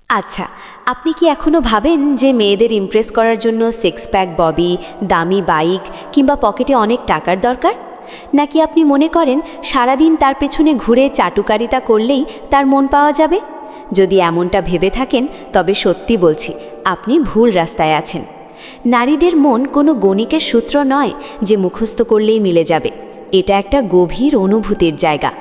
আচ্ছা, আপনি কি এখনও ভাবেন যে মেয়েদের ইমপ্রেস করার জন্য সিক্স প্যাক ববি, দামি বাইক কিংবা পকেটে অনেক টাকার দরকার? নাকি আপনি মনে করেন সারাদিন তার পেছনে ঘুরে চাটুকারিতা করলেই তার মন পাওয়া যাবে? যদি এমনটা ভেবে থাকেন তবে সত্যি বলছি, আপনি ভুল রাস্তায় আছেন। নারীদের মন কোনো গণিকের সূত্র নয় যে মুখস্থ করলেই মিলে যাবে। এটা একটা গভীর অনুভূতির জায়গা।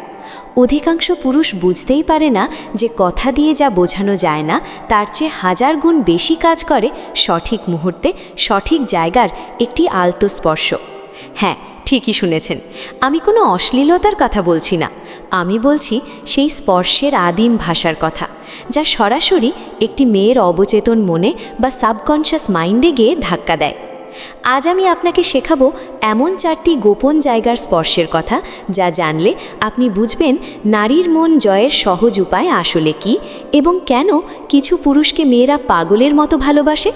অধিকাংশ পুরুষ বুঝতেই পারে না যে কথা দিয়ে যা বোঝানো যায় না তার চেয়ে হাজার গুণ বেশি কাজ করে সঠিক মুহূর্তে সঠিক জায়গার একটি আলতো স্পর্শ। হ্যাঁ, ঠিকই শুনেছেন, আমি কোনো অশ্লীলতার কথা বলছি না। আমি বলছি সেই স্পর্শের আদিম ভাষার কথা, যা সরাসরি একটি মেয়ের অবচেতন মনে বা সাবকনশাস মাইন্ডে গিয়ে ধাক্কা দেয়। আজ আমি আপনাকে শেখাবো এমন 4টি গোপন জায়গার স্পর্শের কথা, যা জানলে আপনি বুঝবেন নারীর মন জয়ের সহজ উপায় আসলে কি এবং কেন কিছু পুরুষকে মেয়েরা পাগলের মতো ভালোবাসে।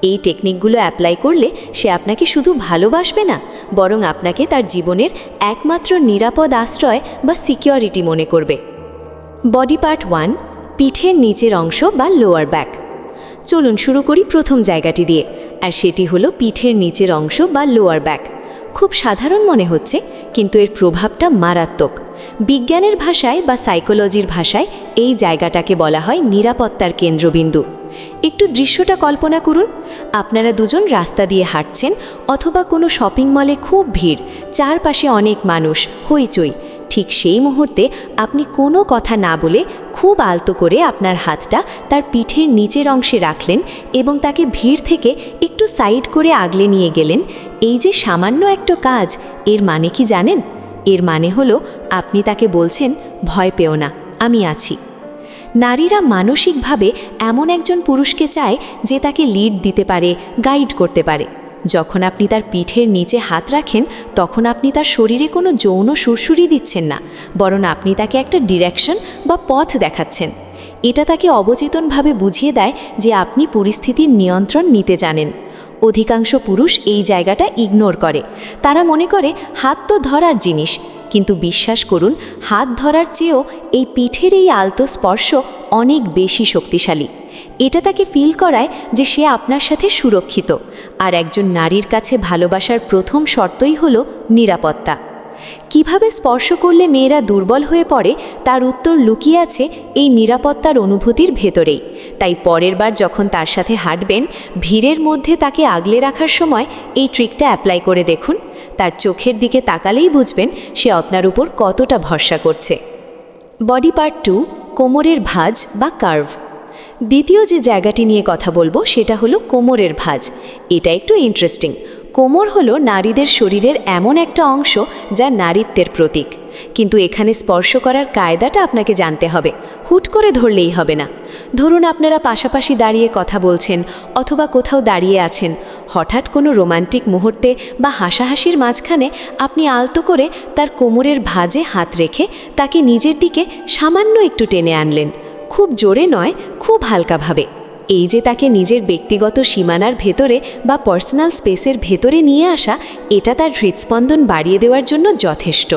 এই টেকনিকগুলো অ্যাপ্লাই করলে সে আপনাকে শুধু ভালোবাসবে না, বরং আপনাকে তার জীবনের একমাত্র নিরাপদ আশ্রয় বা সিকিউরিটি মনে করবে। বডি পার্ট 1, পিঠের নিচের অংশ বা লোয়ার ব্যাক। চলুন শুরু করি প্রথম জায়গাটি দিয়ে, আর সেটি হলো পিঠের নিচের অংশ বা লোয়ার ব্যাক। খুব সাধারণ মনে হচ্ছে, কিন্তু এর প্রভাবটা মারাত্মক। বিজ্ঞানের ভাষায় বা সাইকোলজির ভাষায় এই জায়গাটাকে বলা হয় নিরাপত্তার কেন্দ্রবিন্দু। একটু দৃশ্যটা কল্পনা করুন। আপনারা দুজন রাস্তা দিয়ে হাঁটছেন, অথবা কোনো শপিং মলে খুব ভিড়, চারপাশে অনেক মানুষ, হইচই। ঠিক সেই মুহূর্তে আপনি কোনো কথা না বলে খুব আলতো করে আপনার হাতটা তার পিঠের নিচের অংশে রাখলেন এবং তাকে ভিড় থেকে একটু সাইড করে আগলে নিয়ে গেলেন। এই যে সামান্য একটা কাজ, এর মানে কি জানেন? এর মানে হলো আপনি তাকে বলছেন, ভয় পেও না, আমি আছি। নারীরা মানসিকভাবে এমন একজন পুরুষকে চায় যে তাকে লিড দিতে পারে, গাইড করতে পারে। যখন আপনি তার পিঠের নিচে হাত রাখেন, তখন আপনি তার শরীরে কোনো যৌন সুরসুরি দিচ্ছেন না, বরং আপনি তাকে একটা ডিরেকশন বা পথ দেখাচ্ছেন। এটা তাকে অবচেতনভাবে বুঝিয়ে দেয় যে আপনি পরিস্থিতির নিয়ন্ত্রণ নিতে জানেন। অধিকাংশ পুরুষ এই জায়গাটা ইগনোর করে। তারা মনে করে হাত তো ধরার জিনিস, কিন্তু বিশ্বাস করুন, হাত ধরার চেয়েও এই পিঠের এই আলতো স্পর্শ অনেক বেশি শক্তিশালী। এটা তাকে ফিল করায় যে সে আপনার সাথে সুরক্ষিত। আর একজন নারীর কাছে ভালোবাসার প্রথম শর্তই হলো নিরাপত্তা। কিভাবে স্পর্শ করলে মেয়েরা দুর্বল হয়ে পড়ে তার উত্তর লুকিয়ে আছে এই নিরাপত্তার অনুভূতির ভেতরেই। তাই পরের বার যখন তার সাথে হাঁটবেন, ভিড়ের মধ্যে তাকে আগলে রাখার সময় এই ট্রিকটা অ্যাপ্লাই করে দেখুন। তার চোখের দিকে তাকালেই বুঝবেন সে আপনার উপর কতটা ভরসা করছে। বডি পার্ট 2, কোমরের ভাঁজ বা কার্ভ। দ্বিতীয় যে জায়গাটি নিয়ে কথা বলবো সেটা হলো কোমরের ভাঁজ। এটা একটু ইন্টারেস্টিং। কোমর হলো নারীদের শরীরের এমন একটা অংশ যা নারীত্বের প্রতীক। কিন্তু এখানে স্পর্শ করার কায়দাটা আপনাকে জানতে হবে, হুট করে ধরলেই হবে না। ধরুন আপনারা পাশাপাশি দাঁড়িয়ে কথা বলছেন, অথবা কোথাও দাঁড়িয়ে আছেন। হঠাৎ কোনো রোমান্টিক মুহূর্তে বা হাসাহাসির মাঝখানে আপনি আলতো করে তার কোমরের ভাঁজে হাত রেখে তাকে নিজের দিকে সামান্য একটু টেনে আনলেন। খুব জোরে নয়, খুব হালকাভাবে। এই যে তাকে নিজের ব্যক্তিগত সীমানার ভেতরে বা পার্সোনাল স্পেসের ভেতরে নিয়ে আসা, এটা তার হৃদস্পন্দন বাড়িয়ে দেওয়ার জন্য যথেষ্ট।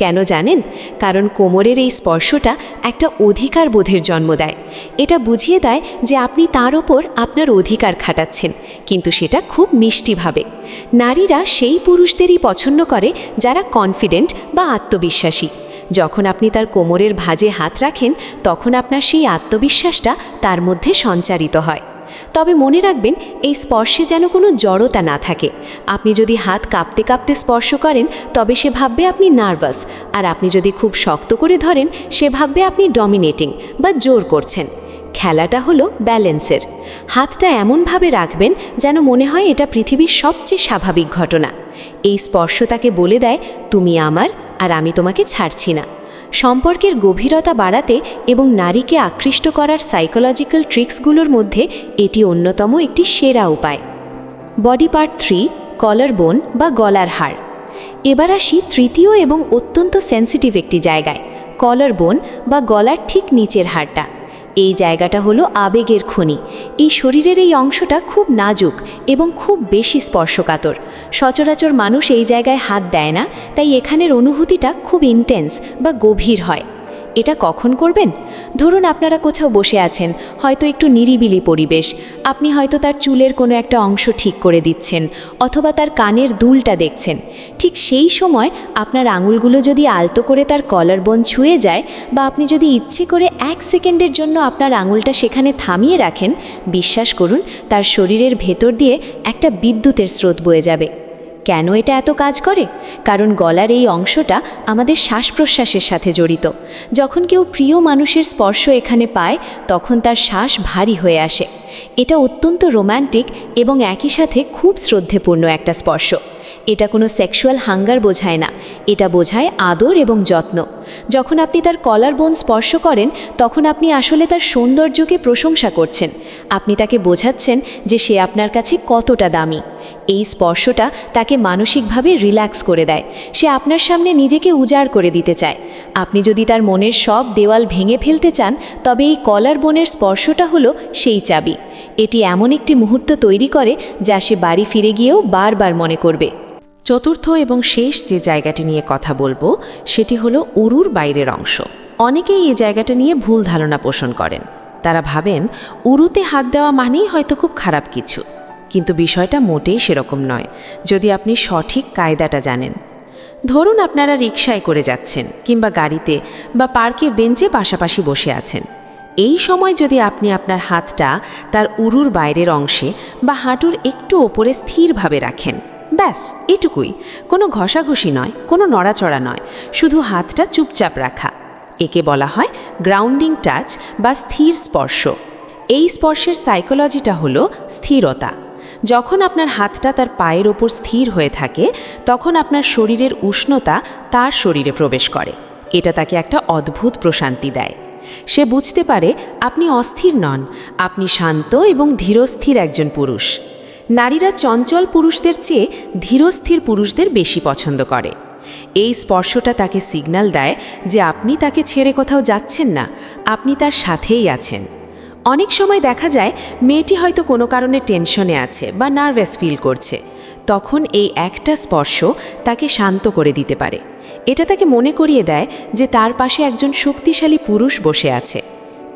কেন জানেন? কারণ কোমরের এই স্পর্শটা একটা অধিকার বোধের জন্ম দেয়। এটা বুঝিয়ে দেয় যে আপনি তার ওপর আপনার অধিকার খাটাচ্ছেন, কিন্তু সেটা খুব মিষ্টিভাবে। নারীরা সেই পুরুষদেরই পছন্দ করে যারা কনফিডেন্ট বা আত্মবিশ্বাসী। যখন আপনি তার কোমরের ভাঁজে হাত রাখেন, তখন আপনার সেই আত্মবিশ্বাসটা তার মধ্যে সঞ্চারিত হয়। তবে মনে রাখবেন, এই স্পর্শে যেন কোনো জড়তা না থাকে। আপনি যদি হাত কাঁপতে কাঁপতে স্পর্শ করেন, তবে সে ভাববে আপনি নার্ভাস, আর আপনি যদি খুব শক্ত করে ধরেন, সে ভাববে আপনি ডমিনেটিং বা জোর করছেন। খেলাটা হলো ব্যালেন্সের। হাতটা এমনভাবে রাখবেন যেন মনে হয় এটা পৃথিবীর সবচেয়ে স্বাভাবিক ঘটনা। এই স্পর্শ তাকে বলে দেয়, তুমি আমার, আর আমি তোমাকে ছাড়ছি না। সম্পর্কের গভীরতা বাড়াতে এবং নারীকে আকৃষ্ট করার সাইকোলজিক্যাল ট্রিক্সগুলোর মধ্যে এটি অন্যতম একটি সেরা উপায়। বডি পার্ট 3, কলার বোন বা গলার হাড়। এবার আসি তৃতীয় এবং অত্যন্ত সেন্সিটিভ একটি জায়গায়, কলার বোন বা গলার ঠিক নিচের হাড়টা। এই জায়গাটা হলো আবেগের খনি। এই শরীরের এই অংশটা খুব নাজুক এবং খুব বেশি স্পর্শকাতর। সচরাচর মানুষ এই জায়গায় হাত দেয় না, তাই এখানের অনুভূতিটা খুব ইন্টেন্স বা গভীর হয়। এটা কখন করবেন? ধরুন আপনারা কোথাও বসে আছেন, হয়তো একটু নিরিবিলি পরিবেশ, আপনি হয়তো তার চুলের কোনো একটা অংশ ঠিক করে দিচ্ছেন অথবা তার কানের দুলটা দেখছেন। ঠিক সেই সময় আপনার আঙুলগুলো যদি আলতো করে তার কলার বোন ছুঁয়ে যায় বা আপনি যদি ইচ্ছে করে 1 সেকেন্ডের জন্য আপনার আঙুলটা সেখানে থামিয়ে রাখেন, বিশ্বাস করুন তার শরীরের ভেতর দিয়ে একটা বিদ্যুতের স্রোত বয়ে যাবে। কেন এটা এত কাজ করে? কারণ গলার এই অংশটা আমাদের শ্বাস প্রশ্বাসের সাথে জড়িত। যখন কেউ প্রিয় মানুষের স্পর্শ এখানে পায় তখন তার শ্বাস ভারী হয়ে আসে। এটা অত্যন্ত রোম্যান্টিক এবং একই সাথে খুব শ্রদ্ধেপূর্ণ একটা স্পর্শ। এটা কোনো সেক্সুয়াল হাঙ্গার বোঝায় না, এটা বোঝায় আদর এবং যত্ন। যখন আপনি তার কলার বোন স্পর্শ করেন তখন আপনি আসলে তার সৌন্দর্যকে প্রশংসা করছেন। আপনি তাকে বোঝাচ্ছেন যে সে আপনার কাছে কতটা দামি। এই স্পর্শটা তাকে মানসিকভাবে রিল্যাক্স করে দেয়। সে আপনার সামনে নিজেকে উজাড় করে দিতে চায়। আপনি যদি তার মনের সব দেওয়াল ভেঙে ফেলতে চান তবে এই কলার বোনের স্পর্শটা হলো সেই চাবি। এটি এমন একটি মুহূর্ত তৈরি করে যা সে বাড়ি ফিরে গিয়েও বারবার মনে করবে। চতুর্থ এবং শেষ যে জায়গাটি নিয়ে কথা বলবো সেটি হলো উরুর বাইরের অংশ। অনেকেই এই জায়গাটা নিয়ে ভুল ধারণা পোষণ করেন। তারা ভাবেন উরুতে হাত দেওয়া মানেই হয়তো খুব খারাপ কিছু, কিন্তু বিষয়টা মোটেই সেরকম নয় যদি আপনি সঠিক কায়দাটা জানেন। ধরুন আপনারা রিকশায় করে যাচ্ছেন কিংবা গাড়িতে বা পার্কে বেঞ্চে পাশাপাশি বসে আছেন। এই সময় যদি আপনি আপনার হাতটা তার উরুর বাইরের অংশে বা হাঁটুর একটু ওপরে স্থিরভাবে রাখেন, ব্যাস এটুকুই, কোনো ঘষাঘষি নয়, কোনো নড়াচড়া নয়, শুধু হাতটা চুপচাপ রাখা, একে বলা হয় গ্রাউন্ডিং টাচ বা স্থির স্পর্শ। এই স্পর্শের সাইকোলজিটা হলো স্থিরতা। যখন আপনার হাতটা তার পায়ের ওপর স্থির হয়ে থাকে তখন আপনার শরীরের উষ্ণতা তার শরীরে প্রবেশ করে। এটা তাকে একটা অদ্ভুত প্রশান্তি দেয়। সে বুঝতে পারে আপনি অস্থির নন, আপনি শান্ত এবং ধীরস্থির একজন পুরুষ। নারীরা চঞ্চল পুরুষদের চেয়ে ধীরস্থির পুরুষদের বেশি পছন্দ করে। এই স্পর্শটা তাকে সিগন্যাল দেয় যে আপনি তাকে ছেড়ে কোথাও যাচ্ছেন না, আপনি তার সাথেই আছেন। অনেক সময় দেখা যায় মেয়েটি হয়তো কোনো কারণে টেনশনে আছে বা নার্ভাস ফিল করছে, তখন এই একটা স্পর্শ তাকে শান্ত করে দিতে পারে। এটা তাকে মনে করিয়ে দেয় যে তার পাশে একজন শক্তিশালী পুরুষ বসে আছে।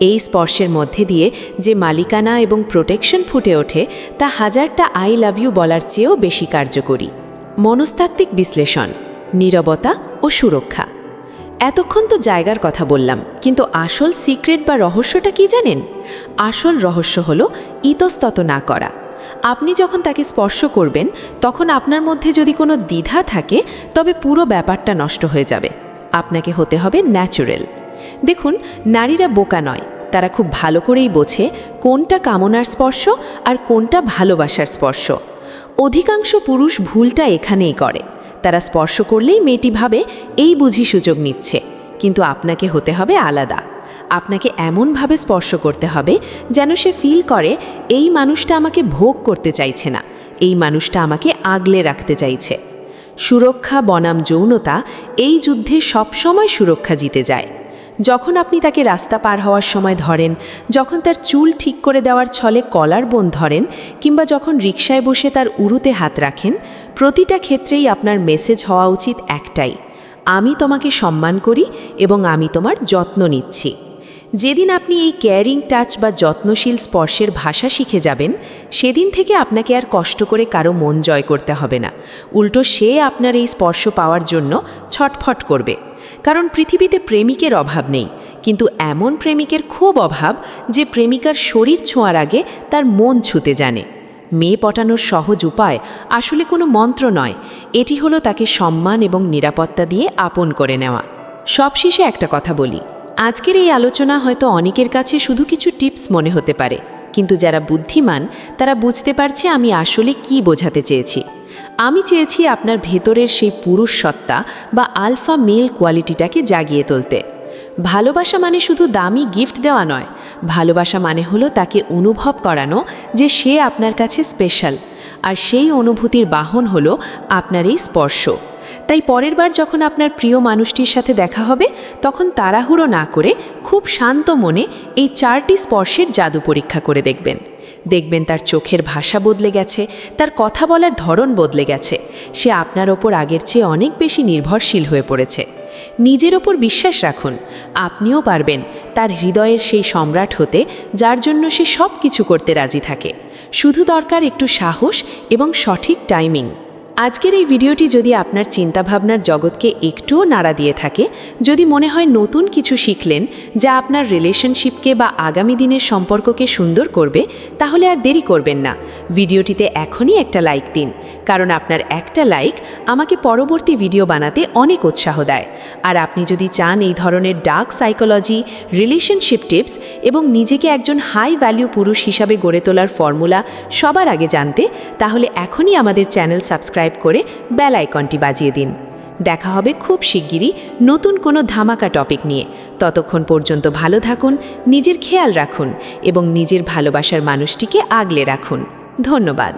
এই স্পর্শের মধ্যে দিয়ে যে মালিকানা এবং প্রোটেকশন ফুটে ওঠে তা হাজারটা আই লাভ ইউ বলার চেয়েও বেশি কার্যকরী। মনস্তাত্ত্বিক বিশ্লেষণ, নীরবতা ও সুরক্ষা। এতক্ষণ তো জায়গার কথা বললাম, কিন্তু আসল সিক্রেট বা রহস্যটা কি জানেন? আসল রহস্য হলো ইতস্তত না করা। আপনি যখন তাকে স্পর্শ করবেন তখন আপনার মধ্যে যদি কোনো দ্বিধা থাকে তবে পুরো ব্যাপারটা নষ্ট হয়ে যাবে। আপনাকে হতে হবে ন্যাচুরাল। দেখুন, নারীরা বোকা নয়, তারা খুব ভালো করেই বোঝে কোনটা কামনার স্পর্শ আর কোনটা ভালোবাসার স্পর্শ। অধিকাংশ পুরুষ ভুলটা এখানেই করে। তারা স্পর্শ করলেই মেয়েটি ভাবে এই বুঝি সুযোগ নিচ্ছে, কিন্তু আপনাকে হতে হবে আলাদা। আপনাকে এমনভাবে স্পর্শ করতে হবে যেন সে ফিল করে এই মানুষটা আমাকে ভোগ করতে চাইছে না, এই মানুষটা আমাকে আগলে রাখতে চাইছে। সুরক্ষা বনাম যৌনতা, এই যুদ্ধে সবসময় সুরক্ষা জিতে যায়। যখন আপনি তাকে রাস্তা পার হওয়ার সময় ধরেন, যখন তার চুল ঠিক করে দেওয়ার ছলে কলার বোন ধরেন, কিংবা যখন রিকশায় বসে তার উরুতে হাত রাখেন, প্রতিটা ক্ষেত্রেই আপনার মেসেজ হওয়া উচিত একটাই: আমি তোমাকে সম্মান করি এবং আমি তোমার যত্ন নিচ্ছি। যেদিন আপনি এই কেয়ারিং টাচ বা যত্নশীল স্পর্শের ভাষা শিখে যাবেন, সেদিন থেকে আপনাকে আর কষ্ট করে কারো মন জয় করতে হবে না। উল্টো সে আপনার এই স্পর্শ পাওয়ার জন্য ছটফট করবে। কারণ পৃথিবীতে প্রেমিকের অভাব নেই, কিন্তু এমন প্রেমিকের খুব অভাব যে প্রেমিকার শরীর ছোঁয়ার আগে তার মন ছুঁতে জানে। মেয়ে পটানোর সহজ উপায় আসলে কোনো মন্ত্র নয়, এটি হলো তাকে সম্মান এবং নিরাপত্তা দিয়ে আপন করে নেওয়া। সবশেষে একটা কথা বলি, আজকের এই আলোচনা হয়তো অনেকের কাছে শুধু কিছু টিপস মনে হতে পারে, কিন্তু যারা বুদ্ধিমান তারা বুঝতে পারছে আমি আসলে কি বোঝাতে চেয়েছি। আমি চেয়েছি আপনার ভেতরের সেই পুরুষ সত্তা বা আলফা মেল কোয়ালিটিটাকে জাগিয়ে তুলতে। ভালোবাসা মানে শুধু দামি গিফট দেওয়া নয়, ভালোবাসা মানে হলো তাকে অনুভব করানো যে সে আপনার কাছে স্পেশাল, আর সেই অনুভূতির বাহন হলো আপনার এই স্পর্শ। তাই পরের বার যখন আপনার প্রিয় মানুষটির সাথে দেখা হবে তখন তাড়াহুড়ো না করে খুব শান্ত মনে এই 4টি স্পর্শের জাদু পরীক্ষা করে দেখবেন। দেখবেন তার চোখের ভাষা বদলে গেছে, তার কথা বলার ধরন বদলে গেছে, সে আপনার ওপর আগের চেয়ে অনেক বেশি নির্ভরশীল হয়ে পড়েছে। নিজের ওপর বিশ্বাস রাখুন, আপনিও পারবেন তার হৃদয়ের সেই সম্রাট হতে যার জন্য সে সব কিছু করতে রাজি থাকে। শুধু দরকার একটু সাহস এবং সঠিক টাইমিং। আজকের এই ভিডিওটি যদি আপনার চিন্তাভাবনার জগৎকে একটুও নাড়া দিয়ে থাকে, যদি মনে হয় নতুন কিছু শিখলেন যা আপনার রিলেশনশিপকে বা আগামী দিনের সম্পর্ককে সুন্দর করবে, তাহলে আর দেরি করবেন না, ভিডিওটিতে এখনই একটা লাইক দিন, কারণ আপনার একটা লাইক আমাকে পরবর্তী ভিডিও বানাতে অনেক উৎসাহ দেয়। আর আপনি যদি চান এই ধরনের ডার্ক সাইকোলজি, রিলেশনশিপ টিপস এবং নিজেকে একজন হাই ভ্যালু পুরুষ হিসাবে গড়ে তোলার ফর্মুলা সবার আগে জানতে, তাহলে এখনই আমাদের চ্যানেল সাবস্ক্রাইব করে বেল আইকনটি বাজিয়ে দিন। দেখা হবে খুব শিগগিরই নতুন কোনো ধামাকা টপিক নিয়ে। ততক্ষণ পর্যন্ত ভালো থাকুন, নিজের খেয়াল রাখুন এবং নিজের ভালোবাসার মানুষটিকে আগলে রাখুন। ধন্যবাদ।